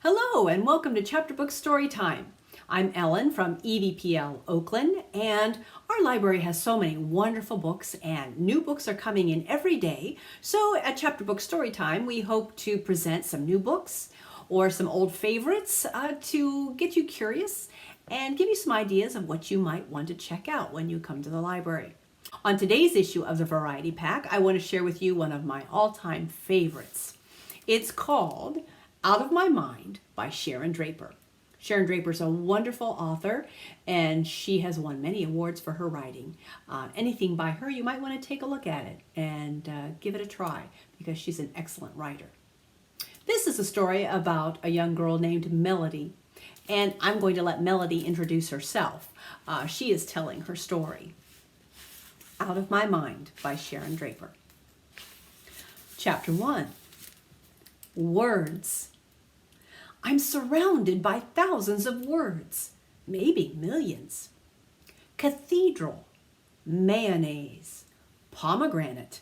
Hello and welcome to Chapter Book Storytime. I'm Ellen from EVPL Oakland, and our library has so many wonderful books and new books are coming in every day. So at Chapter Book Storytime we hope to present some new books or some old favorites to get you curious and give you some ideas of what you might want to check out when you come to the library. On today's issue of the Variety Pack, I want to share with you one of my all-time favorites. It's called Out of My Mind by Sharon Draper. Sharon Draper is a wonderful author and she has won many awards for her writing. Anything by her, you might want to take a look at it and give it a try because she's an excellent writer. This is a story about a young girl named Melody, and I'm going to let Melody introduce herself. She is telling her story. Out of My Mind by Sharon Draper. Chapter 1. Words. I'm surrounded by thousands of words, maybe millions. Cathedral, mayonnaise, pomegranate,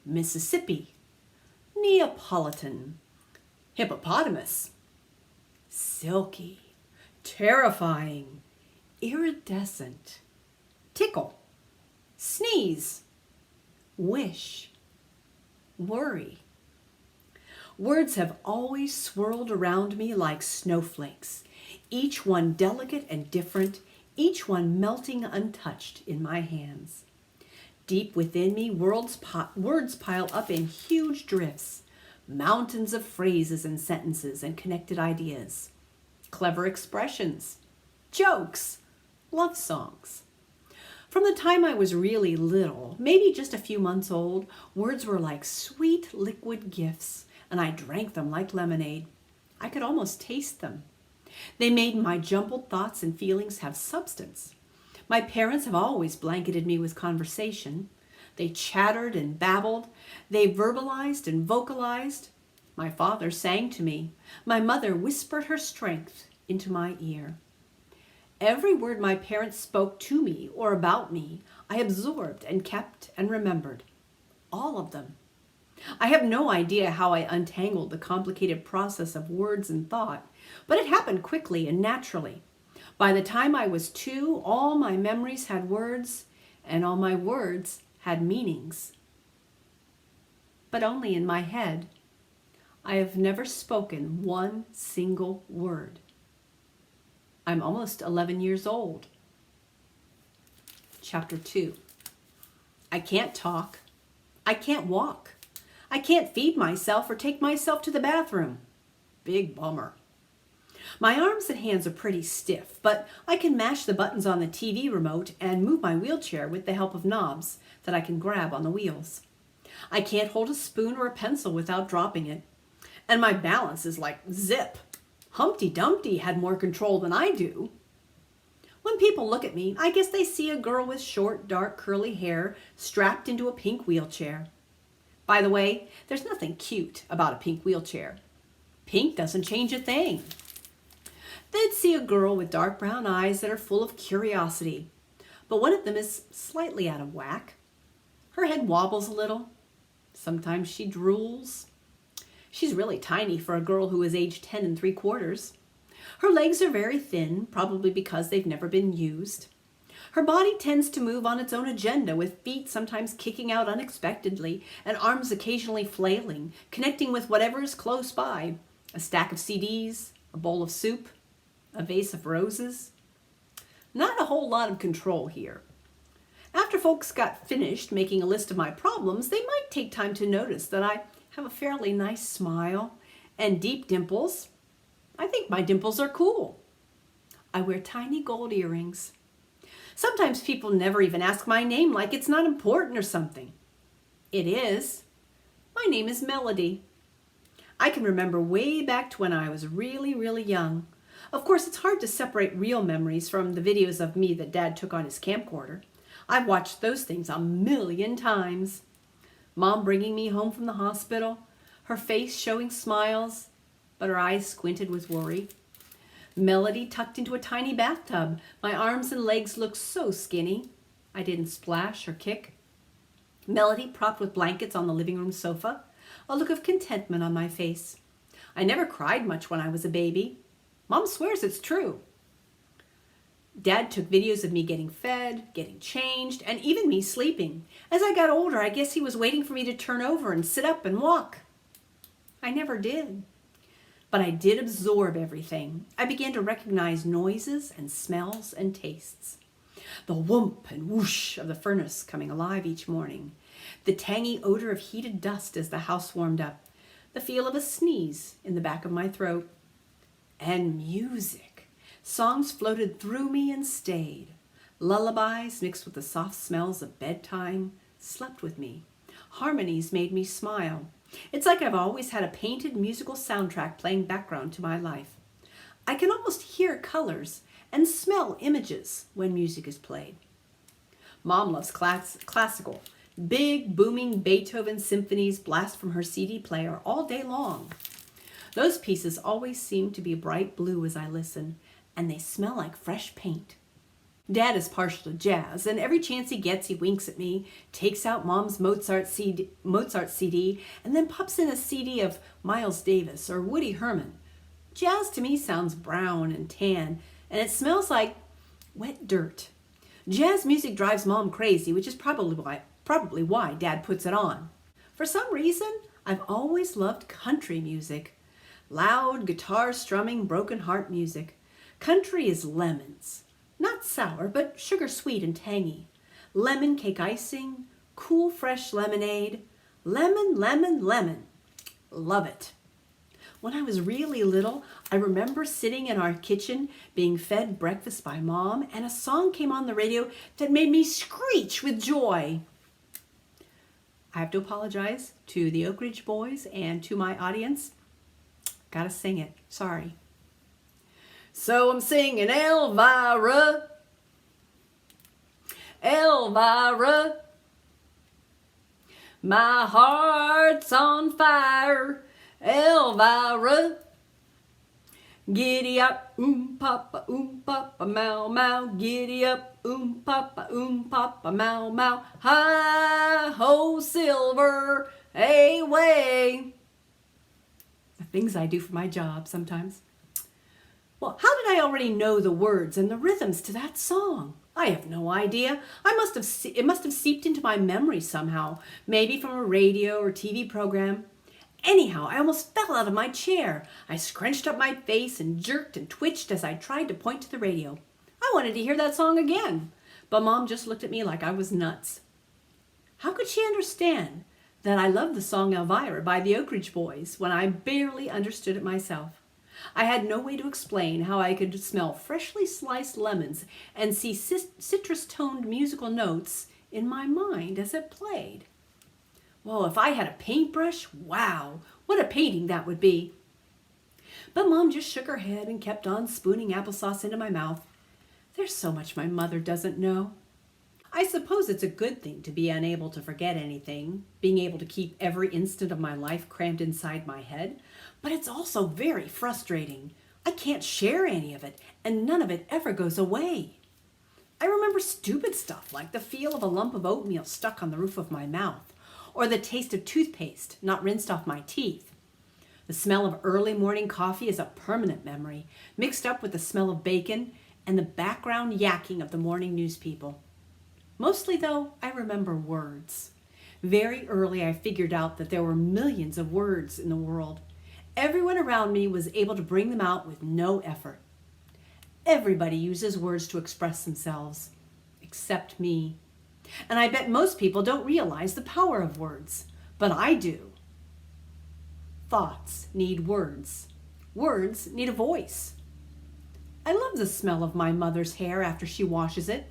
Mississippi, Neapolitan, hippopotamus, silky, terrifying, iridescent, tickle, sneeze, wish, worry. Words have always swirled around me like snowflakes, each one delicate and different, each one melting untouched in my hands. Deep within me, words pile up in huge drifts, mountains of phrases and sentences and connected ideas, clever expressions, jokes, love songs. From the time I was really little, maybe just a few months old, words were like sweet liquid gifts, and I drank them like lemonade. I could almost taste them. They made my jumbled thoughts and feelings have substance. My parents have always blanketed me with conversation. They chattered and babbled. They verbalized and vocalized. My father sang to me. My mother whispered her strength into my ear. Every word my parents spoke to me or about me, I absorbed and kept and remembered. All of them. I have no idea how I untangled the complicated process of words and thought, but it happened quickly and naturally. By the time I was 2, all my memories had words, and all my words had meanings. But only in my head. I have never spoken one single word. I'm almost 11 years old. Chapter 2. I can't talk. I can't walk. I can't feed myself or take myself to the bathroom. Big bummer. My arms and hands are pretty stiff, but I can mash the buttons on the TV remote and move my wheelchair with the help of knobs that I can grab on the wheels. I can't hold a spoon or a pencil without dropping it, and my balance is like zip. Humpty Dumpty had more control than I do. When people look at me, I guess they see a girl with short, dark, curly hair strapped into a pink wheelchair. By the way, there's nothing cute about a pink wheelchair. Pink doesn't change a thing. They'd see a girl with dark brown eyes that are full of curiosity, but one of them is slightly out of whack. Her head wobbles a little. Sometimes she drools. She's really tiny for a girl who is age 10 3/4. Her legs are very thin, probably because they've never been used. Her body tends to move on its own agenda, with feet sometimes kicking out unexpectedly and arms occasionally flailing, connecting with whatever is close by. A stack of CDs, a bowl of soup, a vase of roses. Not a whole lot of control here. After folks got finished making a list of my problems, they might take time to notice that I have a fairly nice smile and deep dimples. I think my dimples are cool. I wear tiny gold earrings. Sometimes people never even ask my name, like it's not important or something. It is. My name is Melody. I can remember way back to when I was really, really young. Of course, it's hard to separate real memories from the videos of me that Dad took on his camcorder. I've watched those things a million times. Mom bringing me home from the hospital, her face showing smiles, but her eyes squinted with worry. Melody tucked into a tiny bathtub. My arms and legs looked so skinny. I didn't splash or kick. Melody propped with blankets on the living room sofa, a look of contentment on my face. I never cried much when I was a baby. Mom swears it's true. Dad took videos of me getting fed, getting changed, and even me sleeping. As I got older, I guess he was waiting for me to turn over and sit up and walk. I never did. But I did absorb everything. I began to recognize noises and smells and tastes. The whoomp and whoosh of the furnace coming alive each morning. The tangy odor of heated dust as the house warmed up. The feel of a sneeze in the back of my throat. And music. Songs floated through me and stayed. Lullabies mixed with the soft smells of bedtime slept with me. Harmonies made me smile. It's like I've always had a painted musical soundtrack playing background to my life. I can almost hear colors and smell images when music is played. Mom loves classical. Big, booming Beethoven symphonies blast from her CD player all day long. Those pieces always seem to be bright blue as I listen, and they smell like fresh paint. Dad is partial to jazz, and every chance he gets, he winks at me, takes out Mom's Mozart CD, and then pops in a CD of Miles Davis or Woody Herman. Jazz to me sounds brown and tan, and it smells like wet dirt. Jazz music drives Mom crazy, which is probably why Dad puts it on. For some reason, I've always loved country music. Loud guitar strumming, broken heart music. Country is lemons. Not sour, but sugar sweet and tangy. Lemon cake icing, cool fresh lemonade. Lemon, lemon, lemon. Love it. When I was really little, I remember sitting in our kitchen being fed breakfast by Mom, and a song came on the radio that made me screech with joy. I have to apologize to the Oak Ridge Boys and to my audience. Gotta sing it. Sorry. So I'm singing Elvira, Elvira, my heart's on fire, Elvira. Giddy up, papa, mau, mau. Giddy up, papa, mau, mau. Hi ho, silver, away. The things I do for my job sometimes. Well, how did I already know the words and the rhythms to that song? I have no idea. It must have seeped into my memory somehow, maybe from a radio or TV program. Anyhow, I almost fell out of my chair. I scrunched up my face and jerked and twitched as I tried to point to the radio. I wanted to hear that song again, but Mom just looked at me like I was nuts. How could she understand that I loved the song Elvira by the Oak Ridge Boys when I barely understood it myself? I had no way to explain how I could smell freshly sliced lemons and see citrus-toned musical notes in my mind as it played. Well, if I had a paintbrush, wow, what a painting that would be. But Mom just shook her head and kept on spooning applesauce into my mouth. There's so much my mother doesn't know. I suppose it's a good thing to be unable to forget anything, being able to keep every instant of my life crammed inside my head, but it's also very frustrating. I can't share any of it, and none of it ever goes away. I remember stupid stuff like the feel of a lump of oatmeal stuck on the roof of my mouth, or the taste of toothpaste not rinsed off my teeth. The smell of early morning coffee is a permanent memory, mixed up with the smell of bacon and the background yakking of the morning news people. Mostly, though, I remember words. Very early, I figured out that there were millions of words in the world. Everyone around me was able to bring them out with no effort. Everybody uses words to express themselves, except me. And I bet most people don't realize the power of words, but I do. Thoughts need words. Words need a voice. I love the smell of my mother's hair after she washes it.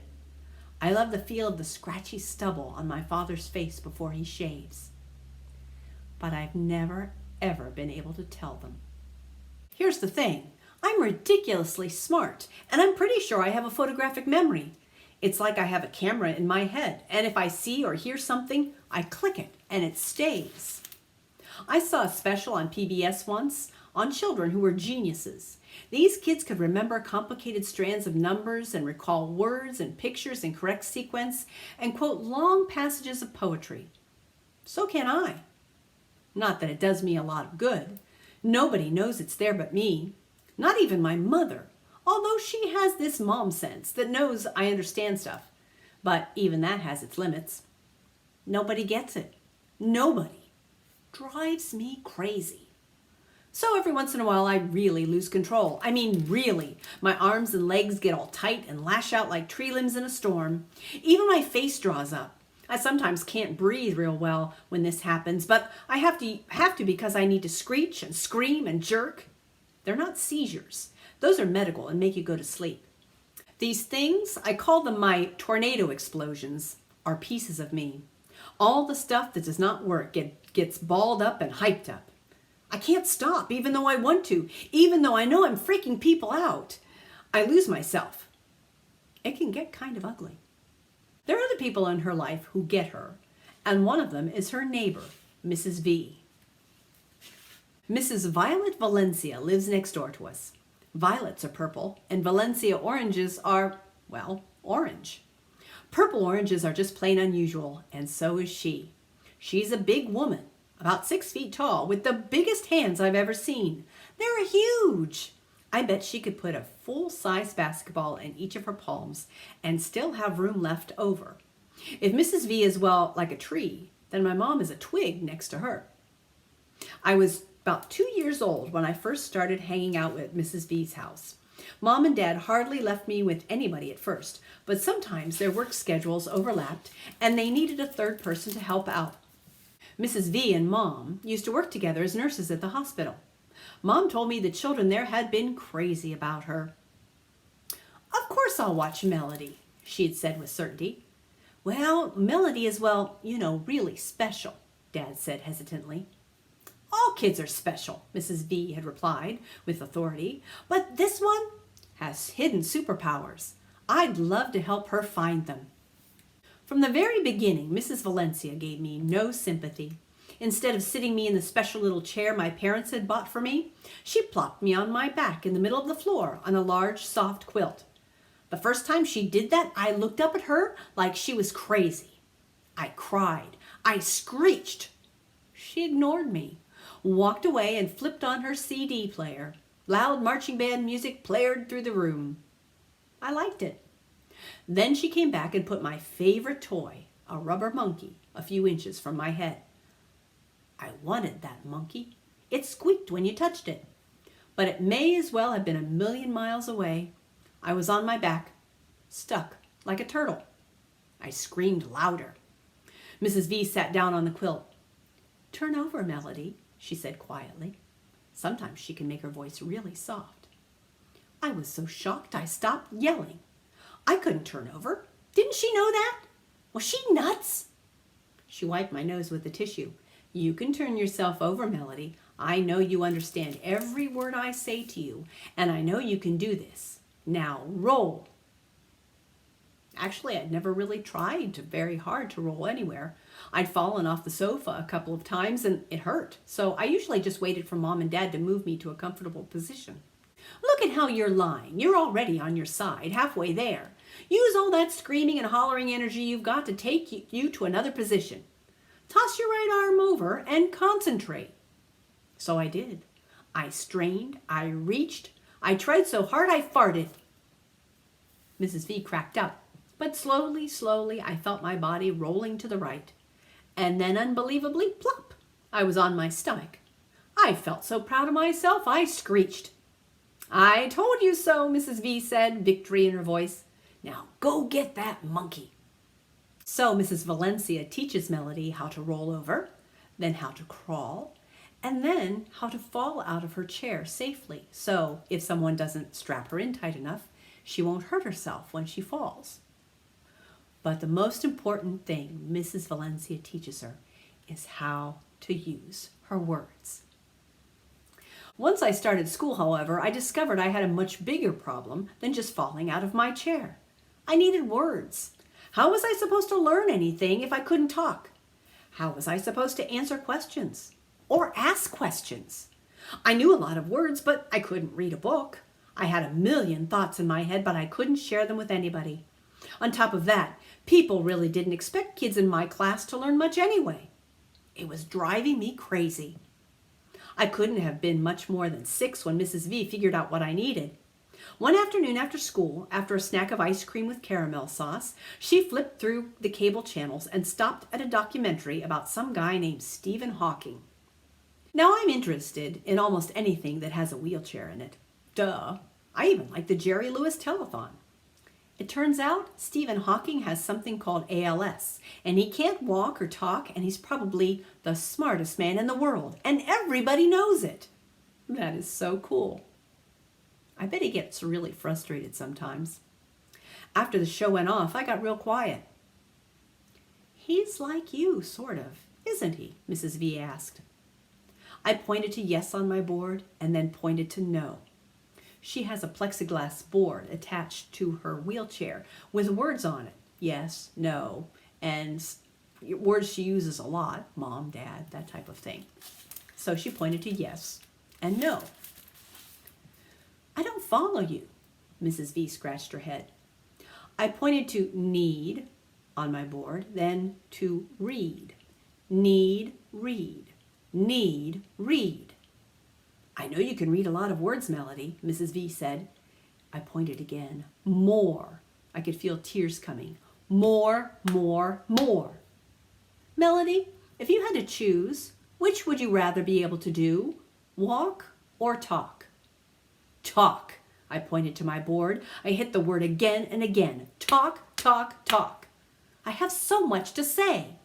I love the feel of the scratchy stubble on my father's face before he shaves. But I've never, ever been able to tell them. Here's the thing. I'm ridiculously smart, and I'm pretty sure I have a photographic memory. It's like I have a camera in my head, and if I see or hear something, I click it, and it stays. I saw a special on PBS once on children who were geniuses. These kids could remember complicated strands of numbers and recall words and pictures in correct sequence and quote long passages of poetry. So can I. Not that it does me a lot of good. Nobody knows it's there but me, not even my mother, although she has this mom sense that knows I understand stuff. But even that has its limits. Nobody gets it. Nobody. Drives me crazy. So every once in a while, I really lose control. I mean, really. My arms and legs get all tight and lash out like tree limbs in a storm. Even my face draws up. I sometimes can't breathe real well when this happens, but I have to because I need to screech and scream and jerk. They're not seizures. Those are medical and make you go to sleep. These things, I call them my tornado explosions, are pieces of me. All the stuff that does not work gets balled up and hyped up. I can't stop, even though I want to, even though I know I'm freaking people out. I lose myself. It can get kind of ugly. There are other people in her life who get her, and one of them is her neighbor, Mrs. V. Mrs. Violet Valencia lives next door to us. Violets are purple, and Valencia oranges are, well, orange. Purple oranges are just plain unusual, and so is she. She's a big woman, about 6 feet tall, with the biggest hands I've ever seen. They're huge. I bet she could put a full-size basketball in each of her palms and still have room left over. If Mrs. V is, well, like a tree, then my mom is a twig next to her. I was about 2 years old when I first started hanging out at Mrs. V's house. Mom and Dad hardly left me with anybody at first, but sometimes their work schedules overlapped and they needed a third person to help out. Mrs. V and Mom used to work together as nurses at the hospital. Mom told me the children there had been crazy about her. "Of course I'll watch Melody," she had said with certainty. "Well, Melody is, well, really special," Dad said hesitantly. "All kids are special," Mrs. V had replied with authority, "but this one has hidden superpowers. I'd love to help her find them." From the very beginning, Mrs. Valencia gave me no sympathy. Instead of sitting me in the special little chair my parents had bought for me, she plopped me on my back in the middle of the floor on a large, soft quilt. The first time she did that, I looked up at her like she was crazy. I cried. I screeched. She ignored me, walked away, and flipped on her CD player. Loud marching band music blared through the room. I liked it. Then she came back and put my favorite toy, a rubber monkey, a few inches from my head. I wanted that monkey. It squeaked when you touched it. But it may as well have been a million miles away. I was on my back, stuck like a turtle. I screamed louder. Mrs. V sat down on the quilt. "Turn over, Melody," she said quietly. Sometimes she can make her voice really soft. I was so shocked I stopped yelling. I couldn't turn over. Didn't she know that? Was she nuts? She wiped my nose with the tissue. "You can turn yourself over, Melody. I know you understand every word I say to you, and I know you can do this. Now roll." Actually, I'd never really tried very hard to roll anywhere. I'd fallen off the sofa a couple of times and it hurt, so I usually just waited for Mom and Dad to move me to a comfortable position. "Look at how you're lying. You're already on your side, halfway there. Use all that screaming and hollering energy you've got to take you to another position. Toss your right arm over and concentrate." So I did. I strained, I reached, I tried so hard I farted. Mrs. V cracked up, but slowly I felt my body rolling to the right. And then unbelievably, plop, I was on my stomach. I felt so proud of myself, I screeched. "I told you so," Mrs. V said, victory in her voice. "Now go get that monkey." So Mrs. Valencia teaches Melody how to roll over, then how to crawl, and then how to fall out of her chair safely. So if someone doesn't strap her in tight enough, she won't hurt herself when she falls. But the most important thing Mrs. Valencia teaches her is how to use her words. Once I started school, however, I discovered I had a much bigger problem than just falling out of my chair. I needed words. How was I supposed to learn anything if I couldn't talk? How was I supposed to answer questions or ask questions? I knew a lot of words, but I couldn't read a book. I had a million thoughts in my head, but I couldn't share them with anybody. On top of that, people really didn't expect kids in my class to learn much anyway. It was driving me crazy. I couldn't have been much more than 6 when Mrs. V figured out what I needed. One afternoon after school, after a snack of ice cream with caramel sauce, she flipped through the cable channels and stopped at a documentary about some guy named Stephen Hawking. Now I'm interested in almost anything that has a wheelchair in it. Duh. I even like the Jerry Lewis telethon. It turns out Stephen Hawking has something called ALS, and he can't walk or talk, and he's probably the smartest man in the world, and everybody knows it. That is so cool. I bet he gets really frustrated sometimes. After the show went off, I got real quiet. He's like you, sort of, isn't he? Mrs. V asked. I pointed to yes on my board and then pointed to no. She has a plexiglass board attached to her wheelchair with words on it. Yes, no, and words she uses a lot. Mom, dad, that type of thing. So she pointed to yes and no. I don't follow you. Mrs. V scratched her head. I pointed to need on my board, then to read. Need, read. Need, read. I know you can read a lot of words, Melody, Mrs. V said. I pointed again. More. I could feel tears coming. More, more, more. Melody, if you had to choose, which would you rather be able to do? Walk or talk? Talk. I pointed to my board. I hit the word again and again. Talk, talk, talk. I have so much to say.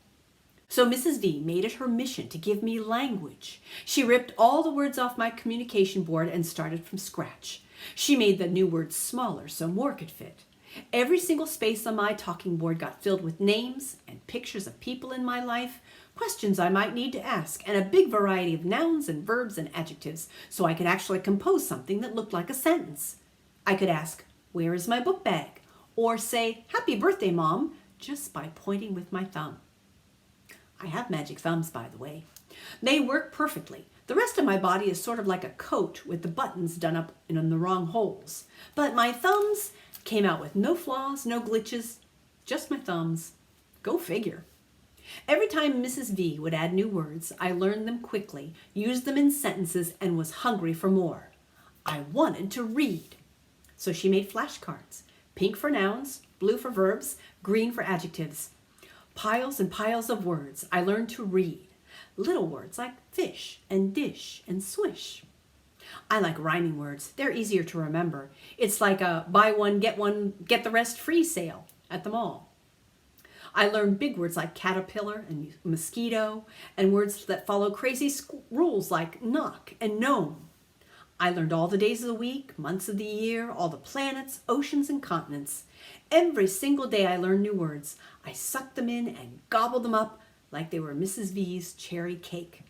So Mrs. V made it her mission to give me language. She ripped all the words off my communication board and started from scratch. She made the new words smaller so more could fit. Every single space on my talking board got filled with names and pictures of people in my life, questions I might need to ask, and a big variety of nouns and verbs and adjectives so I could actually compose something that looked like a sentence. I could ask, "Where is my book bag?" or say, "Happy birthday, Mom," just by pointing with my thumb. I have magic thumbs, by the way. They work perfectly. The rest of my body is sort of like a coat with the buttons done up in the wrong holes. But my thumbs came out with no flaws, no glitches, just my thumbs. Go figure. Every time Mrs. V would add new words, I learned them quickly, used them in sentences, and was hungry for more. I wanted to read. So she made flashcards, pink for nouns, blue for verbs, green for adjectives. Piles and piles of words I learned to read. Little words like fish and dish and swish. I like rhyming words. They're easier to remember. It's like a buy one, get the rest free sale at the mall. I learned big words like caterpillar and mosquito, and words that follow crazy rules like knock and gnome. I learned all the days of the week, months of the year, all the planets, oceans, and continents. Every single day I learned new words. I sucked them in and gobbled them up like they were Mrs. V's cherry cake.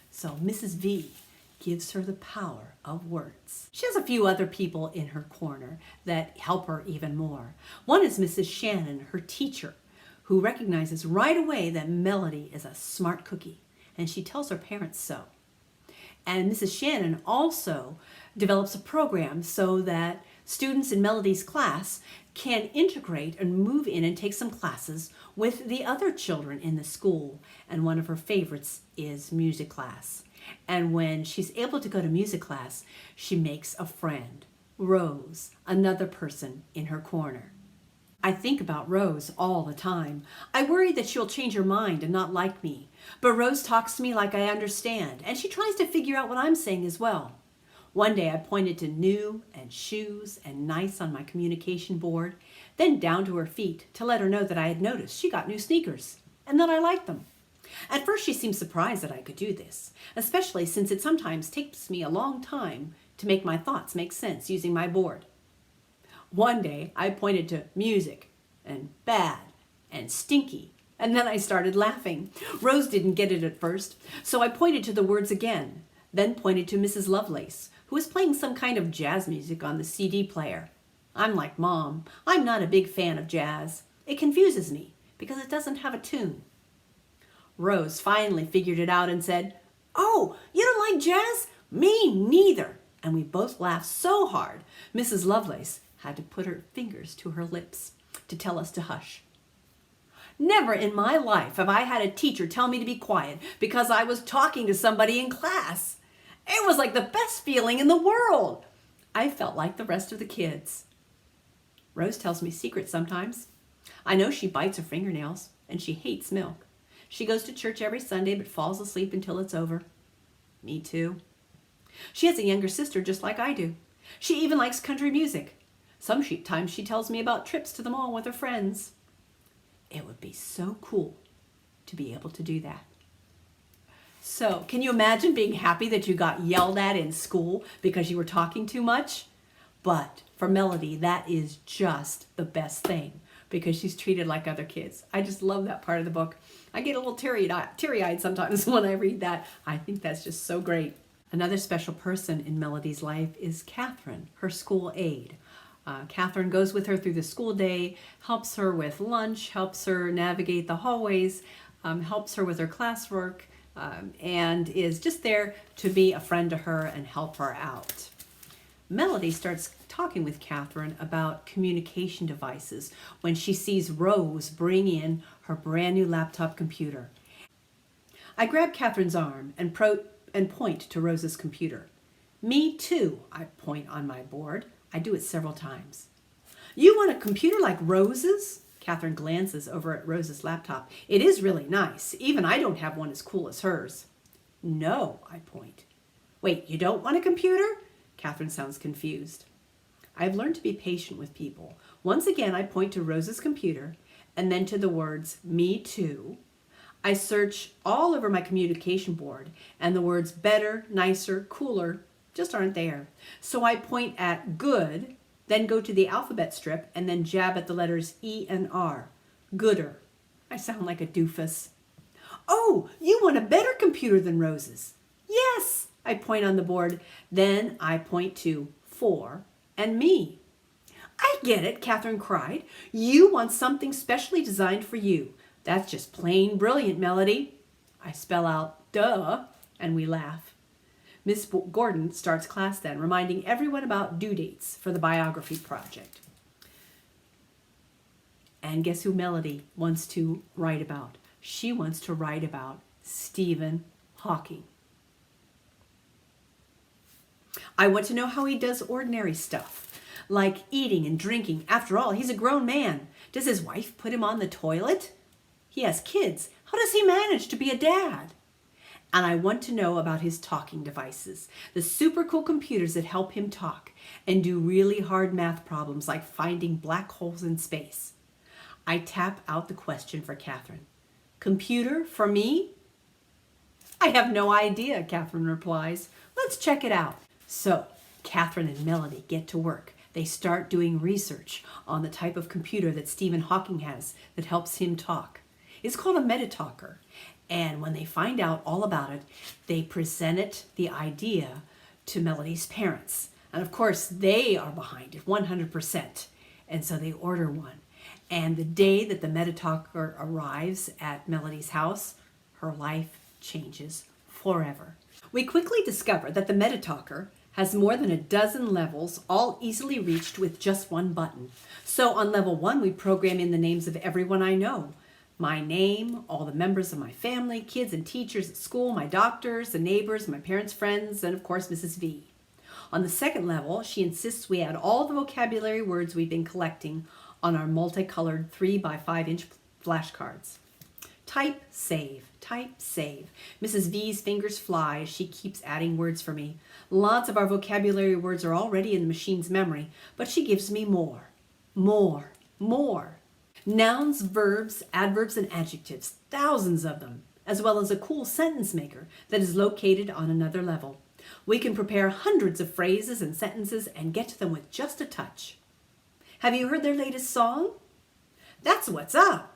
So Mrs. V gives her the power of words. She has a few other people in her corner that help her even more. One is Mrs. Shannon, her teacher, who recognizes right away that Melody is a smart cookie, and she tells her parents so. And Mrs. Shannon also develops a program so that students in Melody's class can integrate and move in and take some classes with the other children in the school. And one of her favorites is music class. And when she's able to go to music class, she makes a friend, Rose, another person in her corner. I think about Rose all the time. I worry that she'll change her mind and not like me. But Rose talks to me like I understand, and she tries to figure out what I'm saying as well. One day I pointed to new and shoes and nice on my communication board, then down to her feet to let her know that I had noticed she got new sneakers and that I liked them. At first she seemed surprised that I could do this, especially since it sometimes takes me a long time to make my thoughts make sense using my board. One day I pointed to music and bad and stinky, and then I started laughing. Rose didn't get it at first, so I pointed to the words again, then pointed to Mrs. Lovelace, who was playing some kind of jazz music on the CD player. I'm like Mom. I'm not a big fan of jazz. It confuses me because it doesn't have a tune. Rose finally figured it out and said, "Oh, you don't like jazz? Me neither." And we both laughed so hard, Mrs. Lovelace had to put her fingers to her lips to tell us to hush. Never in my life have I had a teacher tell me to be quiet because I was talking to somebody in class. It was like the best feeling in the world. I felt like the rest of the kids. Rose tells me secrets sometimes. I know she bites her fingernails, and she hates milk. She goes to church every Sunday but falls asleep until it's over. Me too. She has a younger sister just like I do. She even likes country music. Sometimes she tells me about trips to the mall with her friends. It would be so cool to be able to do that. So, can you imagine being happy that you got yelled at in school because you were talking too much? But for Melody, that is just the best thing because she's treated like other kids. I just love that part of the book. I get a little teary-eyed sometimes when I read that. I think that's just so great. Another special person in Melody's life is Catherine, her school aide. Catherine goes with her through the school day, helps her with lunch, helps her navigate the hallways, helps her with her classwork, and is just there to be a friend to her and help her out. Melody starts talking with Catherine about communication devices when she sees Rose bring in her brand new laptop computer. I grab Catherine's arm and point to Rose's computer. Me too, I point on my board. I do it several times. You want a computer like Rose's? Catherine glances over at Rose's laptop. It is really nice. Even I don't have one as cool as hers. No, I point. Wait, you don't want a computer? Catherine sounds confused. I've learned to be patient with people. Once again, I point to Rose's computer and then to the words, me too. I search all over my communication board and the words better, nicer, cooler just aren't there. So I point at good, then go to the alphabet strip and then jab at the letters E and R. Gooder. I sound like a doofus. Oh, you want a better computer than Rose's? Yes, I point on the board. Then I point to for and me. I get it, Catherine cried. You want something specially designed for you. That's just plain brilliant, Melody. I spell out, duh, and we laugh. Miss Gordon starts class then, reminding everyone about due dates for the biography project. And guess who Melody wants to write about? She wants to write about Stephen Hawking. I want to know how he does ordinary stuff, like eating and drinking. After all, he's a grown man. Does his wife put him on the toilet? He has kids. How does he manage to be a dad? And I want to know about his talking devices, the super cool computers that help him talk and do really hard math problems like finding black holes in space. I tap out the question for Catherine. Computer for me? I have no idea, Catherine replies. Let's check it out. So Catherine and Melody get to work. They start doing research on the type of computer that Stephen Hawking has that helps him talk. It's called a metatalker. And when they find out all about it, they present the idea to Melody's parents. And of course, they are behind it 100%. And so they order one. And the day that the metatalker arrives at Melody's house, her life changes forever. We quickly discover that the metatalker has more than a dozen levels, all easily reached with just one button. So on level 1, we program in the names of everyone I know. My name, all the members of my family, kids and teachers at school, my doctors, the neighbors, my parents' friends, and of course Mrs. V. On the second level, she insists we add all the vocabulary words we've been collecting on our multicolored 3x5-inch flashcards. Type, save, type, save. Mrs. V's fingers fly as she keeps adding words for me. Lots of our vocabulary words are already in the machine's memory, but she gives me more. Nouns, verbs, adverbs, and adjectives, thousands of them, as well as a cool sentence maker that is located on another level. We can prepare hundreds of phrases and sentences and get to them with just a touch. Have you heard their latest song? That's what's up.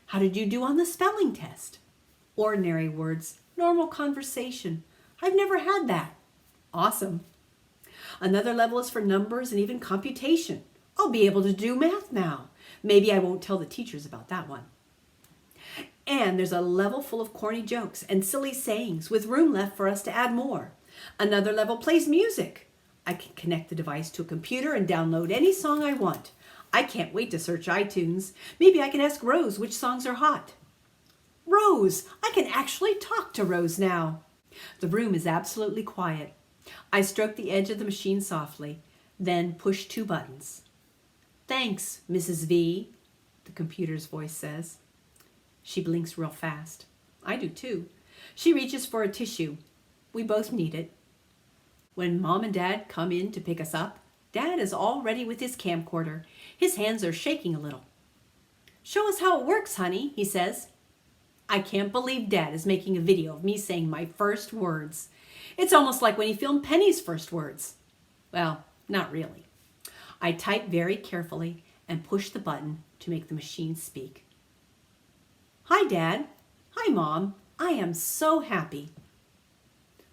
How did you do on the spelling test? Ordinary words, normal conversation. I've never had that. Awesome. Another level is for numbers and even computation. I'll be able to do math now. Maybe I won't tell the teachers about that one. And there's a level full of corny jokes and silly sayings with room left for us to add more. Another level plays music. I can connect the device to a computer and download any song I want. I can't wait to search iTunes. Maybe I can ask Rose which songs are hot. Rose! I can actually talk to Rose now. The room is absolutely quiet. I stroke the edge of the machine softly, then push 2 buttons. Thanks, Mrs. V, the computer's voice says. She blinks real fast. I do too. She reaches for a tissue. We both need it. When Mom and Dad come in to pick us up, Dad is all ready with his camcorder. His hands are shaking a little. Show us how it works, honey, he says. I can't believe Dad is making a video of me saying my first words. It's almost like when he filmed Penny's first words. Well, not really. I type very carefully and push the button to make the machine speak. Hi, Dad. Hi, Mom. I am so happy.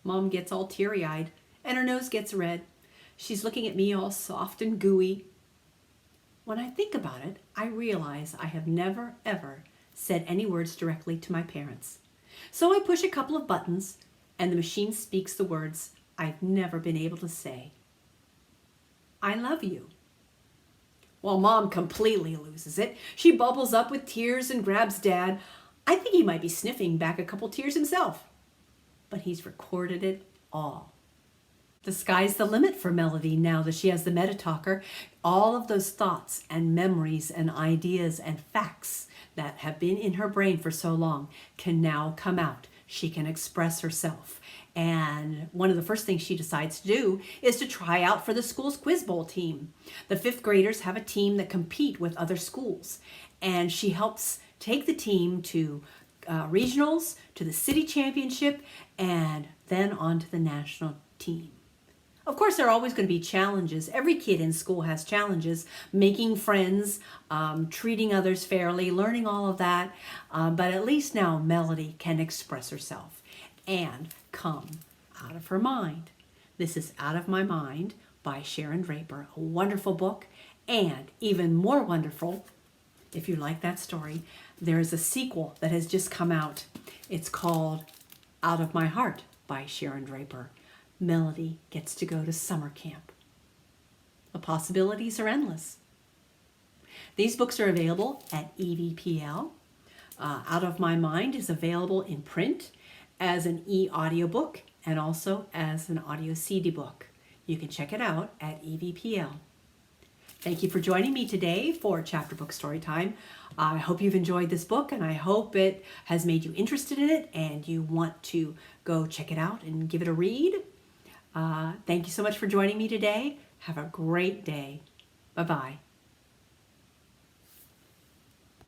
Mom gets all teary-eyed and her nose gets red. She's looking at me all soft and gooey. When I think about it, I realize I have never, ever said any words directly to my parents. So I push a couple of buttons and the machine speaks the words I've never been able to say. I love you. Well, Mom completely loses it. She bubbles up with tears and grabs Dad. I think he might be sniffing back a couple tears himself. But he's recorded it all. The sky's the limit for Melody now that she has the meta-talker. All of those thoughts and memories and ideas and facts that have been in her brain for so long can now come out. She can express herself. And one of the first things she decides to do is to try out for the school's quiz bowl team. The 5th graders have a team that compete with other schools. And she helps take the team to regionals, to the city championship, and then on to the national team. Of course, there are always going to be challenges. Every kid in school has challenges, making friends, treating others fairly, learning all of that. But at least now Melody can express herself and come out of her mind. This is Out of My Mind by Sharon Draper, a wonderful book, and even more wonderful, if you like that story, there is a sequel that has just come out. It's called Out of My Heart by Sharon Draper. Melody gets to go to summer camp. The possibilities are endless. These books are available at EVPL. Out of My Mind is available in print as an e-audiobook and also as an audio CD book. You can check it out at EVPL. Thank you for joining me today for Chapter Book Storytime. I hope you've enjoyed this book and I hope it has made you interested in it and you want to go check it out and give it a read. Thank you so much for joining me today. Have a great day. Bye-bye.